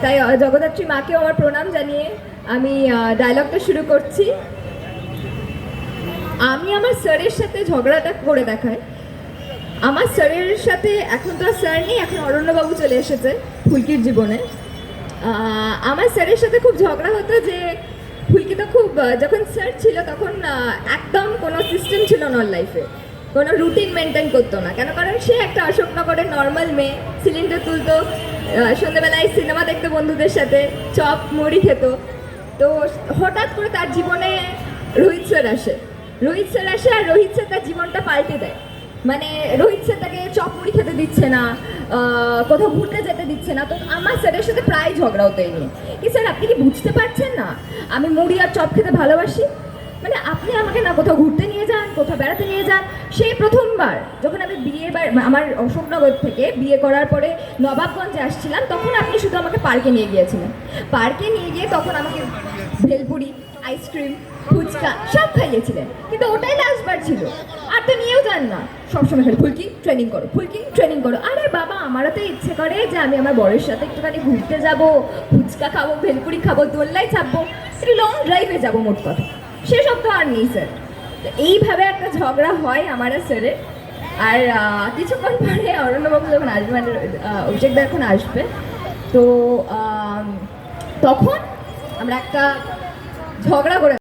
তাই জগদ্ধাত্রী মাকেও আমার প্রণাম জানিয়ে আমি ডায়লগটা শুরু করছি। আমি আমার স্যারের সাথে ঝগড়াটা করে দেখাই। আমার স্যারের সাথে এখন তো আর স্যার নেই, এখন অরণ্যবাবু চলে এসেছে ফুলকির জীবনে। আমার স্যারের সাথে খুব ঝগড়া হতো যে ফুলকি তো খুব, যখন স্যার ছিল তখন একদম কোনো সিস্টেম ছিল না ওর লাইফে, কোনো রুটিন মেনটেন করতো না। কেন? কারণ সে একটা অশোকনগরের নর্মাল মেয়ে, সিলিন্ডার তুলতো, সন্ধ্যেবেলায় সিনেমা দেখতো বন্ধুদের সাথে, চপ মুড়ি খেত। তো হঠাৎ করে তার জীবনে রোহিত স্যার আসে। রোহিত স্যার আসে আর রোহিত স্যার তার জীবনটা পাল্টে দেয়। মানে রোহিত স্যার তাকে চপ মুড়ি খেতে দিচ্ছে না, কোথাও ঘুরতে যেতে দিচ্ছে না। তো আমার স্যারের সাথে প্রায় ঝগড়া হতো এই নিয়ে, কি স্যার আপনি কি বুঝতে পারছেন না আমি মুড়ি আর চপ খেতে ভালোবাসি? মানে আপনি আমাকে না কোথাও ঘুরতে নিয়ে যান, কোথাও বেড়াতে নিয়ে যান। সেই প্রথমবার যখন আমি আমার অশোকনগর থেকে বিয়ে করার পরে নবাবগঞ্জে আসছিলাম, তখন আপনি শুধু আমাকে পার্কে নিয়ে গিয়েছিলেন। পার্কে নিয়ে গিয়ে তখন আমাকে ভেলপুরি, আইসক্রিম, ফুচকা সব খাইয়েছিলেন, কিন্তু ওটাই লাস্টবার ছিল। আর তো নিয়েও যান না, সবসময় খালি ফুলকি ট্রেনিং করো, ফুলকি ট্রেনিং করো। আরে বাবা, আমারও তো ইচ্ছে করে যে আমি আমার বরের সাথে একটুখানি ঘুরতে যাব, ফুচকা খাবো, ভেলপুরি খাবো, দোল্লায় চাপবো, একটু লং ড্রাইভে যাবো, মোট কথা। সেসব তো আর নেই স্যার। তো এইভাবে একটা ঝগড়া হয় আমার আর স্যারের। আর কিছুক্ষণ পরে অরণ্যবাবু যখন আসবে, মানে অভিষেকদা এখন আসবে, তো তখন আমরা একটা ঝগড়া করে